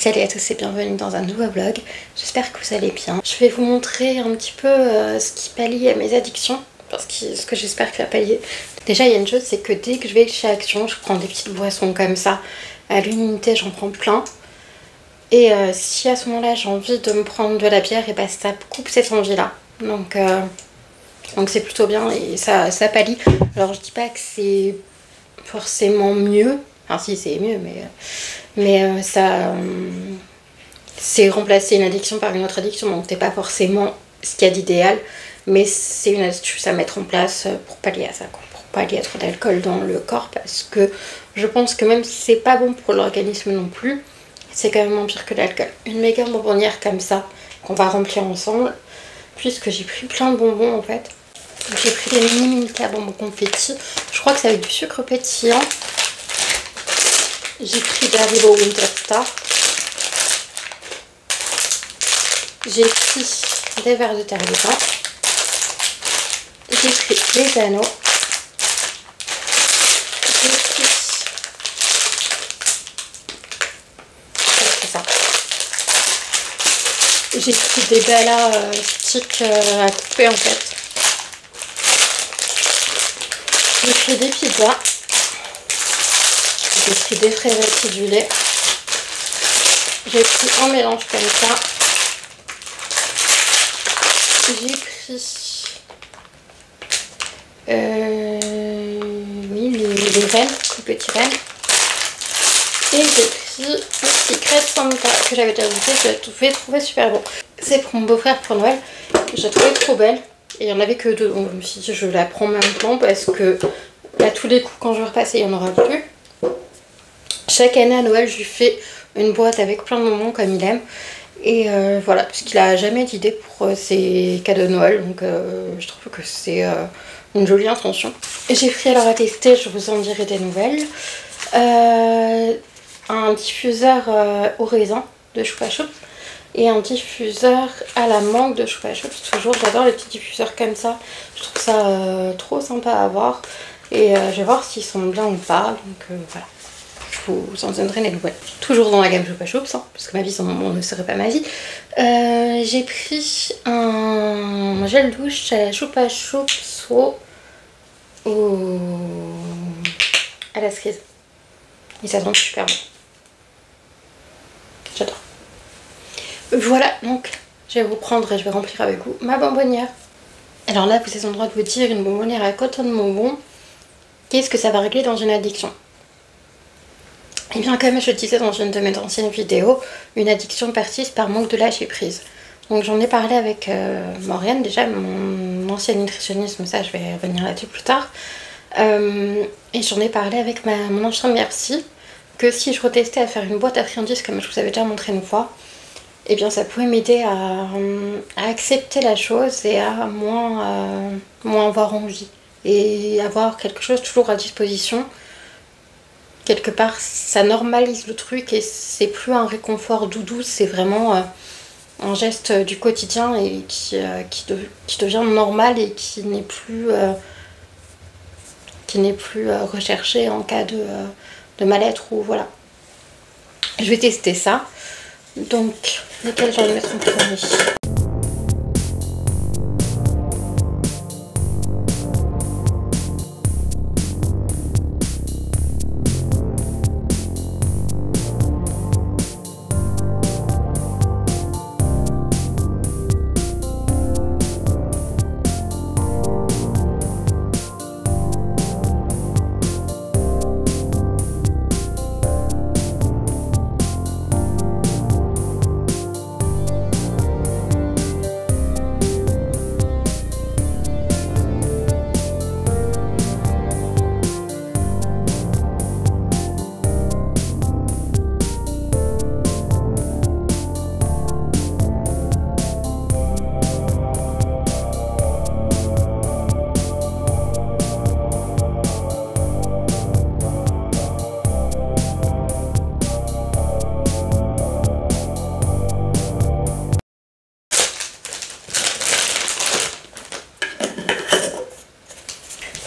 Salut à tous et bienvenue dans un nouveau vlog, j'espère que vous allez bien. Je vais vous montrer un petit peu ce qui pallie à mes addictions, parce que ce que j'espère que ça va pallier. Déjà il y a une chose, c'est que dès que je vais chez Action, je prends des petites boissons comme ça, à l'unité j'en prends plein. Et si à ce moment-là j'ai envie de me prendre de la bière, et bah ça coupe cette envie-là. Donc c'est plutôt bien et ça pallie. Alors je dis pas que c'est forcément mieux, enfin si c'est mieux, mais ça c'est remplacer une addiction par une autre addiction, donc c'est pas forcément ce qu'il y a d'idéal, mais c'est une astuce à mettre en place pour pallier à ça, quoi, pour pallier à trop d'alcool dans le corps, parce que je pense que même si c'est pas bon pour l'organisme non plus, c'est quand même moins pire que l'alcool. Une méga bonbonnière comme ça qu'on va remplir ensemble, puisque j'ai pris plein de bonbons en fait. J'ai pris des mini Milka bonbons confetti, je crois que c'est avec du sucre pétillant. J'ai pris des Haribo Winter Star. J'ai pris des verres de terre de pain. J'ai pris des anneaux. J'ai pris ça. J'ai pris des Bella sticks à couper en fait. J'ai pris des pizzas. J'ai pris des fraises acidulées. J'ai pris un mélange comme ça. J'ai pris les rennes, les petits rennes. Et j'ai pris le Secret Santa que j'avais déjà goûté, je l'ai trouvé super bon. C'est pour mon beau-frère pour Noël. Je la trouvais trop belle. Et il n'y en avait que deux, donc je me suis dit je la prends maintenant parce que à tous les coups quand je vais repasser il n'y en aura plus. Chaque année à Noël je lui fais une boîte avec plein de bonbons comme il aime. Et voilà, parce qu'il a jamais d'idée pour ses cadeaux de Noël, donc je trouve que c'est une jolie intention. J'ai pris alors à tester, je vous en dirai des nouvelles, un diffuseur au raisin de Choupa Choups et un diffuseur à la mangue de Choupa Choups. Toujours, j'adore les petits diffuseurs comme ça, je trouve ça trop sympa à avoir et je vais voir s'ils sont bien ou pas, donc voilà. Je vous en donnerai des nouvelles. Toujours dans la gamme Choupa Choups, hein, parce que ma vie sans bonbons ne serait pas ma vie. J'ai pris un gel douche à la Choupa Choups à la cerise. Et ça sent super bon. J'adore. Voilà, donc je vais vous prendre et je vais remplir avec vous ma bonbonnière. Alors là, vous êtes en droit de vous dire, une bonbonnière à coton de bonbons, qu'est-ce que ça va régler dans une addiction? Et bien comme je le disais dans une de mes anciennes vidéos, une addiction persiste par manque de lâcher prise. Donc j'en ai parlé avec Maurienne, déjà mon ancienne nutritionniste, mais ça je vais revenir là-dessus plus tard. Et j'en ai parlé avec mon infirmière psy, que si je retestais à faire une boîte à friandises comme je vous avais déjà montré une fois, et bien ça pouvait m'aider à accepter la chose et à moins avoir envie. Et avoir quelque chose toujours à disposition. Quelque part ça normalise le truc et c'est plus un réconfort doudou, c'est vraiment un geste du quotidien et qui devient normal et qui n'est plus recherché en cas de mal-être ou voilà. Je vais tester ça, donc lesquels je vais mettre en premier.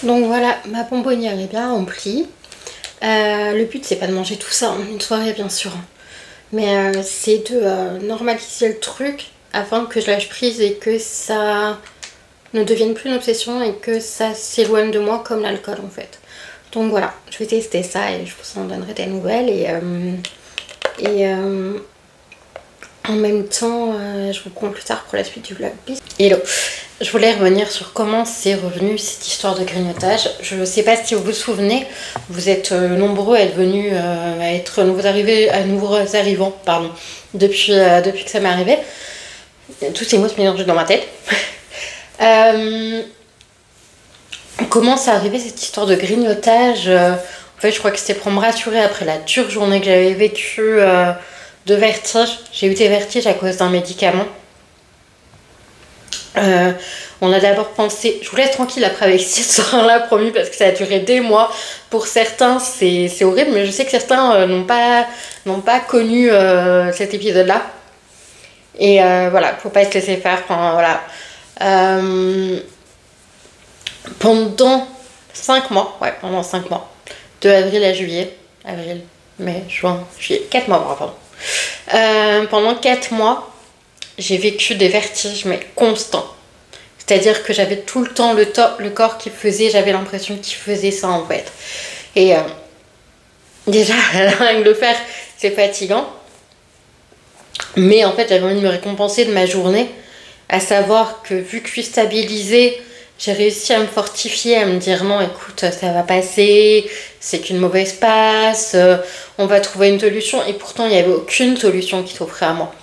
Donc voilà, ma bonbonnière est bien remplie. Le but c'est pas de manger tout ça en une soirée bien sûr, Mais c'est de normaliser le truc afin que je lâche prise et que ça ne devienne plus une obsession et que ça s'éloigne de moi comme l'alcool en fait. Donc voilà, je vais tester ça et je vous en donnerai des nouvelles. Et en même temps, je vous prends plus tard pour la suite du vlog. Hello! Je voulais revenir sur comment c'est revenu cette histoire de grignotage. Je ne sais pas si vous vous souvenez, vous êtes nombreux à être venus, à être nouveaux arrivants, pardon, depuis que ça m'est arrivé. Tous ces mots se mélangent dans ma tête. Comment ça arrivé cette histoire de grignotage? En fait, je crois que c'était pour me rassurer après la dure journée que j'avais vécue de vertige. J'ai eu des vertiges à cause d'un médicament. On a d'abord pensé, je vous laisse tranquille après avec cette histoire-là, promis, parce que ça a duré des mois. Pour certains, c'est horrible, mais je sais que certains n'ont pas connu cet épisode-là. Et voilà, faut pas se laisser faire. Enfin, voilà. Pendant 5 mois, pendant 5 mois, de avril à juillet, avril, mai, juin, juillet, 4 mois, pardon. Pendant 4 mois, j'ai vécu des vertiges, mais constants. C'est-à-dire que j'avais tout le temps le corps qui faisait, j'avais l'impression qu'il faisait ça en fait. Et déjà, rien que le faire, c'est fatigant. Mais en fait, j'avais envie de me récompenser de ma journée, à savoir que vu que je suis stabilisée, j'ai réussi à me fortifier, à me dire non, écoute, ça va passer, c'est qu'une mauvaise passe, on va trouver une solution. Et pourtant, il n'y avait aucune solution qui s'offrait à moi.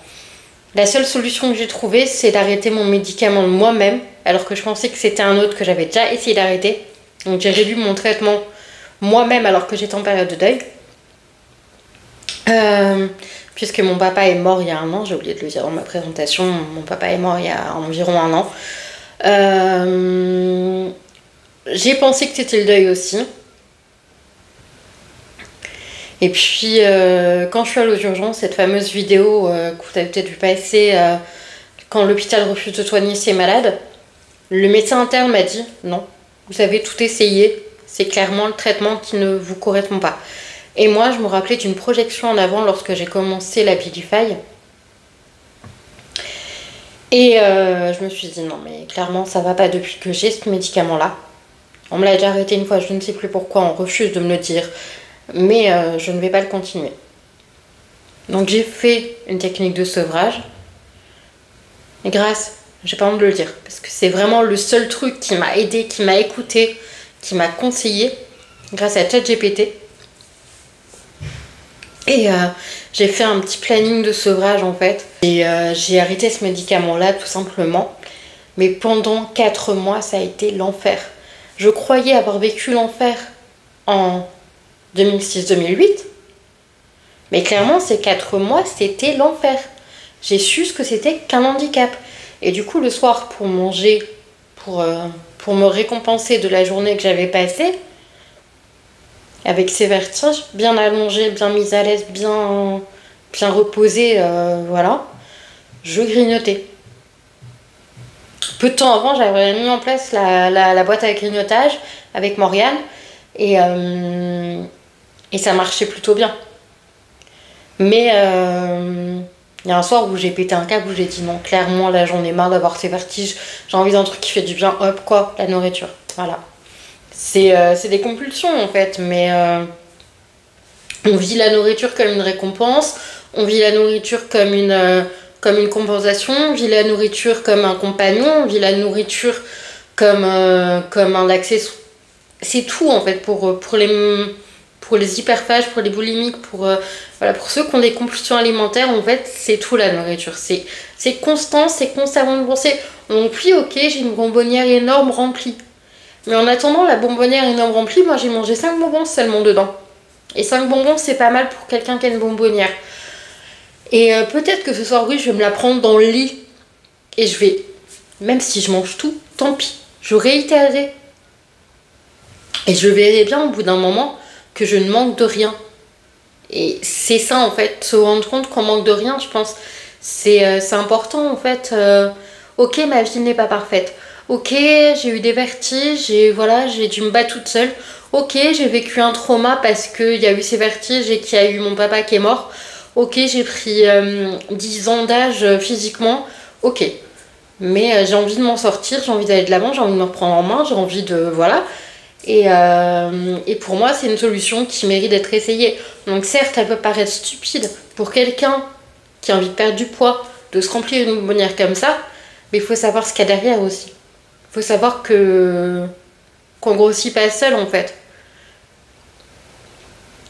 La seule solution que j'ai trouvée, c'est d'arrêter mon médicament moi-même, alors que je pensais que c'était un autre que j'avais déjà essayé d'arrêter. Donc j'ai réduit mon traitement moi-même alors que j'étais en période de deuil. Puisque mon papa est mort il y a 1 an, j'ai oublié de le dire dans ma présentation, mon papa est mort il y a environ 1 an. J'ai pensé que c'était le deuil aussi. Et puis, quand je suis allée aux urgences, cette fameuse vidéo que vous avez peut-être vu passer, quand l'hôpital refuse de soigner ses malades, le médecin interne m'a dit « Non, vous avez tout essayé, c'est clairement le traitement qui ne vous correspond pas. » Et moi, je me rappelais d'une projection en avant lorsque j'ai commencé la Pilify. Et je me suis dit « Non, mais clairement, ça va pas depuis que j'ai ce médicament-là. » On me l'a déjà arrêté une fois, je ne sais plus pourquoi, on refuse de me le dire. Mais je ne vais pas le continuer. Donc j'ai fait une technique de sevrage. Et grâce, j'ai pas honte de le dire, parce que c'est vraiment le seul truc qui m'a aidé, qui m'a écouté, qui m'a conseillé, grâce à ChatGPT. Et j'ai fait un petit planning de sevrage en fait. Et j'ai arrêté ce médicament-là tout simplement. Mais pendant 4 mois, ça a été l'enfer. Je croyais avoir vécu l'enfer en 2006-2008, mais clairement ces 4 mois c'était l'enfer. J'ai su ce que c'était qu'un handicap, et du coup le soir pour manger, pour me récompenser de la journée que j'avais passée avec ces vertiges, bien allongée, bien mise à l'aise, bien reposée, voilà, je grignotais. Peu de temps avant, j'avais mis en place la boîte à grignotage avec Morgane, et ça marchait plutôt bien. Mais il y a un soir où j'ai pété un câble, où j'ai dit non, clairement là j'en ai marre d'avoir ces vertiges, j'ai envie d'un truc qui fait du bien, hop quoi, la nourriture, voilà. C'est des compulsions en fait, mais on vit la nourriture comme une récompense, on vit la nourriture comme une compensation, on vit la nourriture comme un compagnon, on vit la nourriture comme un accessoire. C'est tout en fait pour les hyperphages, pour les boulimiques, voilà, pour ceux qui ont des compulsions alimentaires, en fait, c'est tout la nourriture. C'est constant, c'est constamment de penser. Donc oui, ok, j'ai une bonbonnière énorme remplie. Mais en attendant la bonbonnière énorme remplie, moi j'ai mangé 5 bonbons seulement dedans. Et 5 bonbons, c'est pas mal pour quelqu'un qui a une bonbonnière. Et peut-être que ce soir, oui, je vais me la prendre dans le lit. Et je vais, même si je mange tout, tant pis. Je réitérerai. Et je verrai bien au bout d'un moment que je ne manque de rien. Et c'est ça en fait, se rendre compte qu'on manque de rien, je pense. C'est important en fait. Ok, ma vie n'est pas parfaite. Ok, j'ai eu des vertiges, voilà, j'ai dû me battre toute seule. Ok, j'ai vécu un trauma parce qu'il y a eu ces vertiges et qu'il y a eu mon papa qui est mort. Ok, j'ai pris 10 ans d'âge physiquement, ok. Mais j'ai envie de m'en sortir, j'ai envie d'aller de l'avant, j'ai envie de me reprendre en main, j'ai envie de... Voilà. Et pour moi, c'est une solution qui mérite d'être essayée. Donc certes, elle peut paraître stupide pour quelqu'un qui a envie de perdre du poids, de se remplir une bonbonnière comme ça, mais il faut savoir ce qu'il y a derrière aussi. Il faut savoir que qu'on grossit pas seul en fait.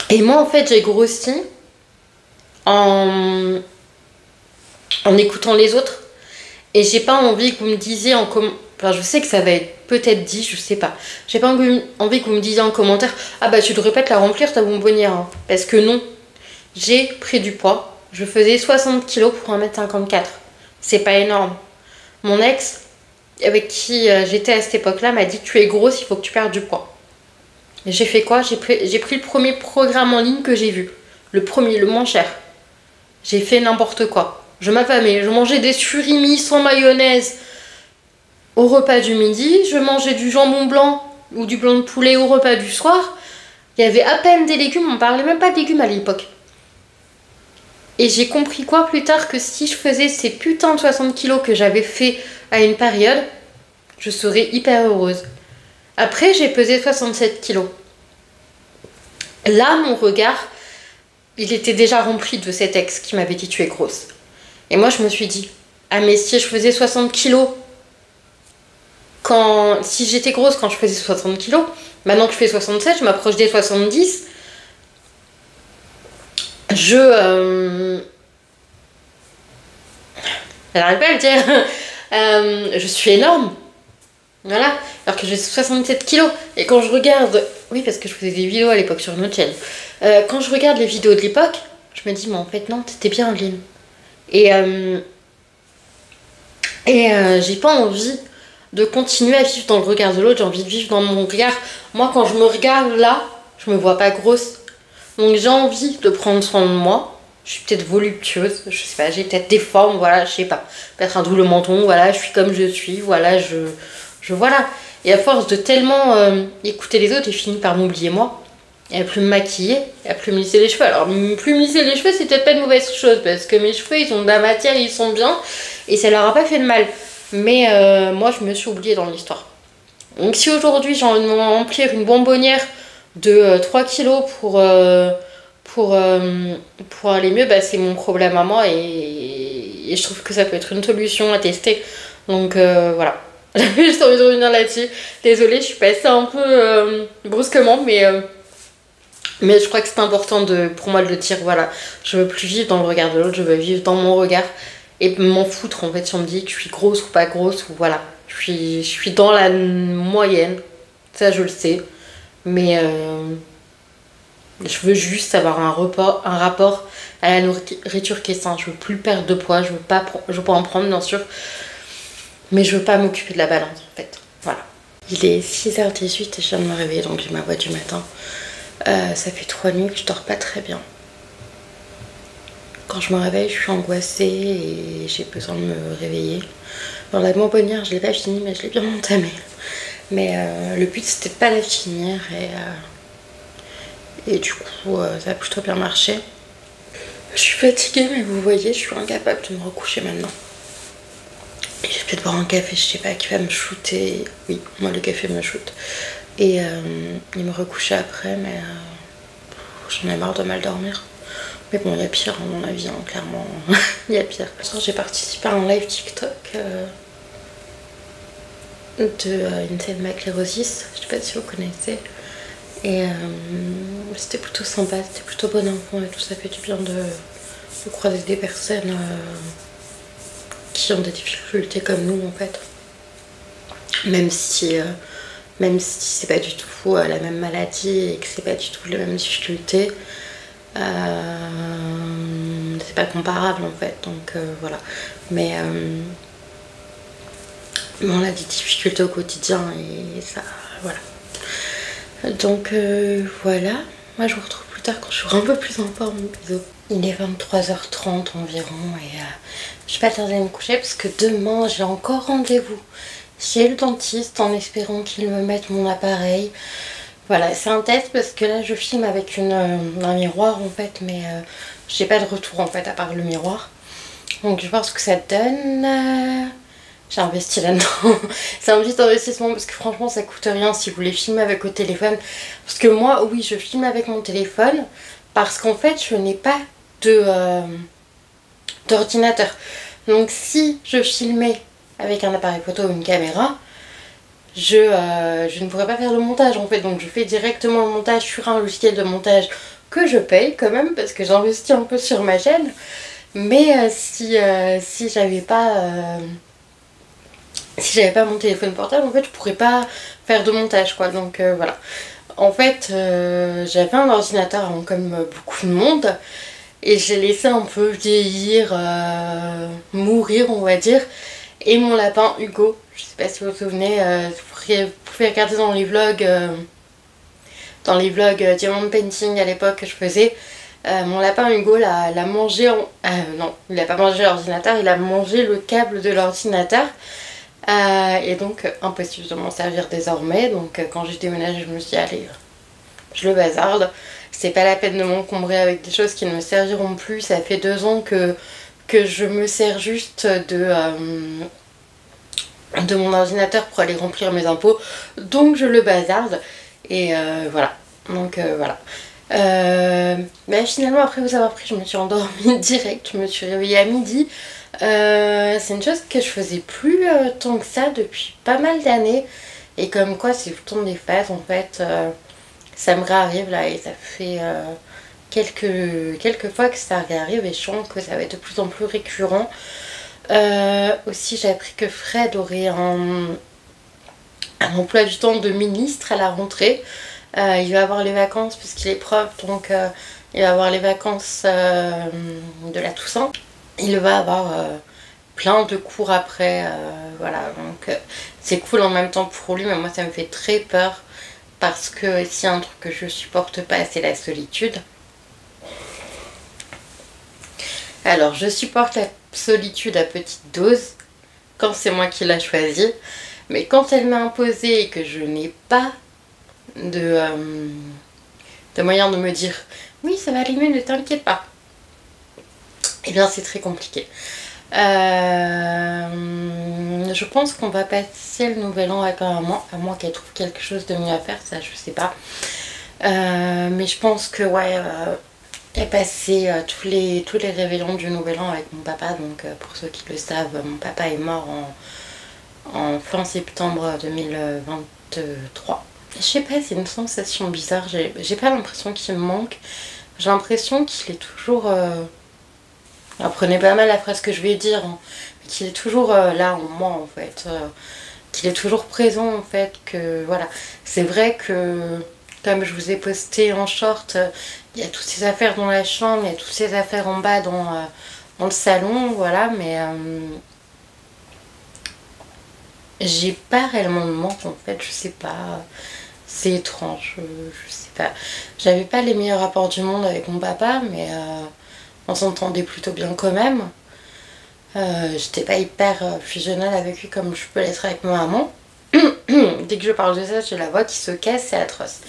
Et moi en fait, j'ai grossi en écoutant les autres. Et j'ai pas envie que vous me disiez en commentaire. Enfin, je sais que ça va être peut-être dit, je sais pas. J'ai pas envie que vous me disiez en commentaire: ah bah tu devrais pas te la remplir ta bonbonnière. Hein. Parce que non. J'ai pris du poids. Je faisais 60 kilos pour 1m54. C'est pas énorme. Mon ex, avec qui j'étais à cette époque-là, m'a dit: tu es grosse, il faut que tu perdes du poids. Et j'ai fait quoi? J'ai pris le premier programme en ligne que j'ai vu. Le premier, le moins cher. J'ai fait n'importe quoi. Je m'affamais. Je mangeais des surimi sans mayonnaise au repas du midi. Je mangeais du jambon blanc ou du blanc de poulet au repas du soir. Il y avait à peine des légumes. On parlait même pas de légumes à l'époque. Et j'ai compris quoi plus tard? Que si je faisais ces putains de 60 kilos que j'avais fait à une période, je serais hyper heureuse. Après, j'ai pesé 67 kilos. Là, mon regard, il était déjà rempli de cet ex qui m'avait dit: tu es grosse. Et moi, je me suis dit: ah, mais si je faisais 60 kilos, si j'étais grosse quand je faisais 60 kilos, maintenant que je fais 67, je m'approche des 70, j'arrive pas à le dire, je suis énorme. Voilà, alors que j'ai 67 kilos. Et quand je regarde, oui, parce que je faisais des vidéos à l'époque sur notre chaîne, quand je regarde les vidéos de l'époque, je me dis: mais en fait non, t'étais bien Lynn. Et j'ai pas envie de continuer à vivre dans le regard de l'autre, j'ai envie de vivre dans mon regard. Moi, quand je me regarde là, je me vois pas grosse. Donc j'ai envie de prendre soin de moi. Je suis peut-être voluptueuse, je sais pas, j'ai peut-être des formes, voilà, je sais pas. Peut-être un double menton, voilà, je suis comme je suis, voilà, voilà. Et à force de tellement écouter les autres, j'ai fini par m'oublier moi. Et à plus me maquiller, et à plus me lisser les cheveux. Alors, plus me lisser les cheveux, c'est peut-être pas une mauvaise chose, parce que mes cheveux, ils ont de la matière, ils sont bien, et ça leur a pas fait de mal. Mais moi, je me suis oubliée dans l'histoire. Donc si aujourd'hui, j'ai envie de me remplir une bonbonnière de 3 kilos pour aller mieux, bah, c'est mon problème à moi, et je trouve que ça peut être une solution à tester. Donc voilà. J'ai juste envie de revenir là-dessus. Désolée, je suis passée un peu brusquement, mais je crois que c'est important pour moi de le dire. Voilà, je veux plus vivre dans le regard de l'autre, je veux vivre dans mon regard et m'en foutre en fait si on me dit que je suis grosse ou pas grosse, ou voilà. Je suis dans la moyenne, ça je le sais, mais je veux juste avoir un rapport à la nourriture qui est sain. Je veux plus perdre de poids, je veux pas en prendre bien sûr, mais je veux pas m'occuper de la balance en fait. Voilà. Il est 6h18 et je viens de me réveiller, donc j'ai ma voix du matin. Ça fait 3 nuits que je dors pas très bien. Quand je me réveille, je suis angoissée et j'ai besoin de me réveiller. Dans la bonbonnière, je l'ai pas fini, mais je l'ai bien entamée. Mais le but c'était de pas la finir, et du coup ça a plutôt bien marché. Je suis fatiguée, mais vous voyez, je suis incapable de me recoucher maintenant. Et je vais peut-être boire un café, je sais pas, qui va me shooter. Oui, moi le café me shoot. Et il me recoucher après, mais j'en ai marre de mal dormir. Mais bon, il y a pire à mon avis, hein, clairement. Il y a pire. J'ai participé à un live TikTok de Insane Maclérosis, je sais pas si vous connaissez. Et c'était plutôt sympa, c'était plutôt bon enfant et tout. Ça fait du bien de croiser des personnes qui ont des difficultés comme nous en fait. Même si c'est pas du tout la même maladie et que c'est pas du tout les mêmes difficultés, c'est pas comparable en fait, donc voilà. Mais on a des difficultés au quotidien et ça, voilà. Donc voilà, moi je vous retrouve plus tard quand je serai un peu plus en forme. Bisous. Il est 23h30 environ et je vais pas tarder à me coucher parce que demain j'ai encore rendez-vous chez le dentiste en espérant qu'il me mette mon appareil. Voilà, c'est un test parce que là je filme avec un miroir en fait, mais j'ai pas de retour en fait à part le miroir. Donc je vais voir ce que ça donne. J'ai investi là-dedans. C'est un petit investissement parce que franchement ça coûte rien si vous voulez filmer avec votre téléphone. Parce que moi, oui, je filme avec mon téléphone parce qu'en fait je n'ai pas d'ordinateur. Donc si je filmais avec un appareil photo ou une caméra, je ne pourrais pas faire le montage en fait. Donc je fais directement le montage sur un logiciel de montage que je paye quand même parce que j'investis un peu sur ma chaîne. Mais si j'avais pas mon téléphone portable, en fait je pourrais pas faire de montage quoi. Donc voilà. En fait j'avais un ordinateur comme beaucoup de monde et j'ai laissé un peu vieillir, mourir on va dire. Et mon lapin Hugo, je sais pas si vous vous souvenez, vous pouvez regarder dans les vlogs Diamond Painting à l'époque que je faisais. Mon lapin Hugo l'a mangé non, il a pas mangé l'ordinateur, il a mangé le câble de l'ordinateur. Et donc impossible de m'en servir désormais. Donc quand j'ai déménagé, je me suis dit allez, je le bazarde. C'est pas la peine de m'encombrer avec des choses qui ne me serviront plus. Ça fait 2 ans que je me sers juste de mon ordinateur pour aller remplir mes impôts. Donc je le bazarde. Et voilà. Donc voilà. Mais finalement après vous avoir pris je me suis endormie direct, je me suis réveillée à midi. C'est une chose que je faisais plus tant que ça depuis pas mal d'années et comme quoi c'est tout le temps des phases en fait. Ça me réarrive là et ça fait quelques fois que ça réarrive et je sens que ça va être de plus en plus récurrent. Aussi j'ai appris que Fred aurait un emploi du temps de ministre à la rentrée. Il va avoir les vacances puisqu'il est prof, donc il va avoir les vacances de la Toussaint. Il va avoir plein de cours après, voilà, donc c'est cool en même temps pour lui, mais moi ça me fait très peur parce que s'il y a un truc que je supporte pas, c'est la solitude. Alors je supporte la solitude à petite dose quand c'est moi qui l'a choisie, mais quand elle m'a imposée et que je n'ai pas de moyen de me dire oui ça va aller mieux, ne t'inquiète pas, et bien c'est très compliqué. Je pense qu'on va passer le nouvel an avec maman, à moins qu'elle trouve quelque chose de mieux à faire, ça je sais pas. Mais je pense que ouais, elle passé tous les réveillons du nouvel an avec mon papa. Donc pour ceux qui le savent, mon papa est mort en fin septembre 2023. Je sais pas, c'est une sensation bizarre, j'ai pas l'impression qu'il me manque, j'ai l'impression qu'il est toujours... Apprenez pas mal la phrase que je vais dire, hein, qu'il est toujours là en moi en fait, qu'il est toujours présent en fait, que voilà. C'est vrai que comme je vous ai posté en short, il y a toutes ces affaires dans la chambre, il y a toutes ces affaires en bas dans le salon, voilà, mais j'ai pas réellement de manque en fait, je sais pas, c'est étrange, je sais pas. J'avais pas les meilleurs rapports du monde avec mon papa, mais on s'entendait plutôt bien quand même. J'étais pas hyper fusionnelle avec lui comme je peux l'être avec ma maman. Dès que je parle de ça, j'ai la voix qui se casse, c'est atroce.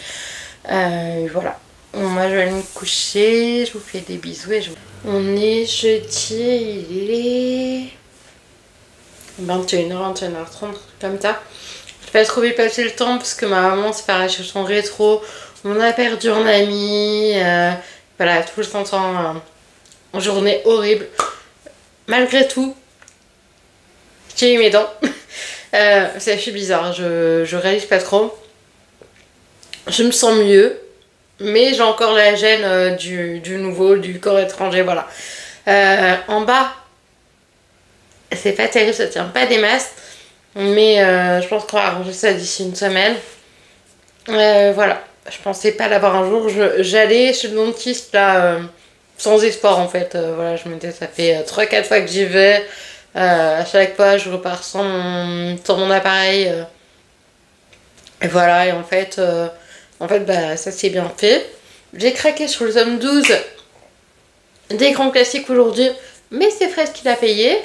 Voilà. Moi je vais aller me coucher, je vous fais des bisous et on est jeudi, il est 21h, 21h30, comme ça. J'ai pas trouvé passer le temps parce que ma maman s'est fait arracher son rétro, on a perdu un ami, voilà, tout le temps en journée horrible. Malgré tout, j'ai eu mes dents. Ça fait bizarre, je réalise pas trop. Je me sens mieux, mais j'ai encore la gêne du nouveau, du corps étranger, voilà. En bas, c'est pas terrible, ça tient pas des masses, mais je pense qu'on va arranger ça d'ici une semaine. Voilà, je pensais pas l'avoir un jour. J'allais chez le dentiste là, sans espoir en fait. Voilà, je me disais, ça fait 3-4 fois que j'y vais. À chaque fois, je repars sans mon appareil. Et voilà, et en fait, bah, ça s'est bien fait. J'ai craqué sur le tome 12 des grands classiques aujourd'hui, mais c'est Fred qui l'a payé.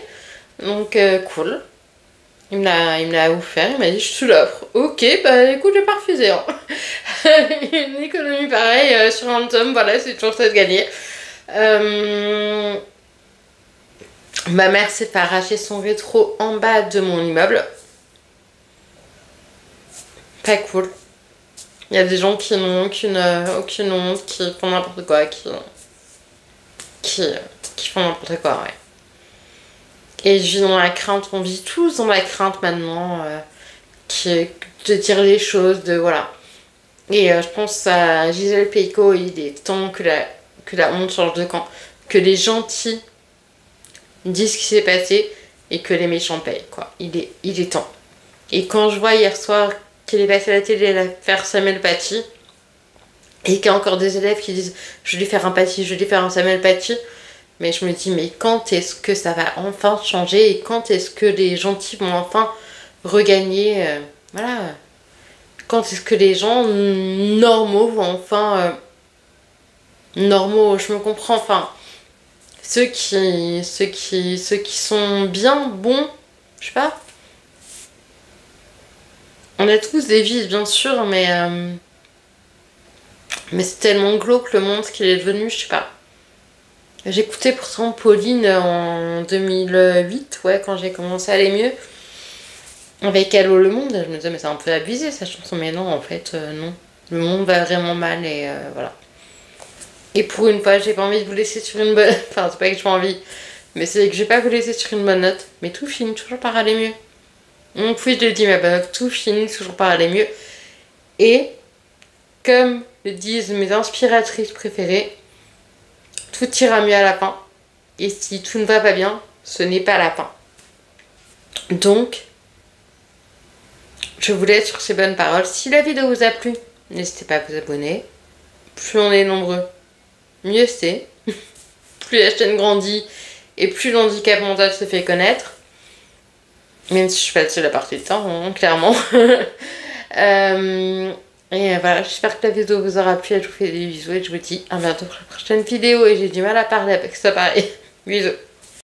Donc, cool. Il me l'a offert, il m'a dit je te l'offre. Ok, bah écoute, j'ai pas refusé. Hein. Une économie pareille sur un tome, voilà, c'est toujours ça de gagner. Ma mère s'est fait arracher son rétro en bas de mon immeuble. Pas cool. Il y a des gens qui n'ont aucune honte, qui font n'importe quoi, qui, qui font n'importe quoi, ouais. Et je vis dans la crainte, on vit tous dans la crainte maintenant, de dire les choses, de voilà. Et je pense à Gisèle Peicot, il est temps que la honte change de camp. Que les gentils disent ce qui s'est passé et que les méchants payent, quoi. Il est temps. Et quand je vois hier soir qu'il est passé à la télé à faire Samuel Paty, et qu'il y a encore des élèves qui disent je vais lui faire un Paty, je vais lui faire un Samuel Paty, mais je me dis mais quand est-ce que ça va enfin changer et quand est-ce que les gentils vont enfin regagner, voilà, quand est-ce que les gens normaux vont enfin, normaux, je me comprends, enfin, ceux qui sont bien, bons, je sais pas. On a tous des vies, bien sûr, mais c'est tellement glauque le monde qu'il est devenu, je sais pas. J'écoutais pourtant Pauline en 2008, ouais, quand j'ai commencé à aller mieux, avec Allô le monde. Je me disais, mais c'est un peu abusé sa chanson, mais non, en fait, non. Le monde va vraiment mal et voilà. Et pour une fois, j'ai pas envie de vous laisser sur une bonne. Enfin, c'est pas que j'ai pas envie, mais c'est que j'ai pas vous laisser sur une bonne note. Mais tout finit toujours par aller mieux. Donc, oui, je le dis, mais bah, tout finit toujours par aller mieux. Et, comme le disent mes inspiratrices préférées, tout ira mieux à la fin. Et si tout ne va pas bien, ce n'est pas la fin. Donc, je vous laisse sur ces bonnes paroles. Si la vidéo vous a plu, n'hésitez pas à vous abonner. Plus on est nombreux, mieux c'est. Plus la chaîne grandit et plus l'handicap mental se fait connaître. Même si je suis pas la seule la partie du temps, hein, clairement. Et voilà, j'espère que la vidéo vous aura plu. Je vous fais des bisous et je vous dis à bientôt pour la prochaine vidéo. Et j'ai du mal à parler avec ça pareil. Bisous.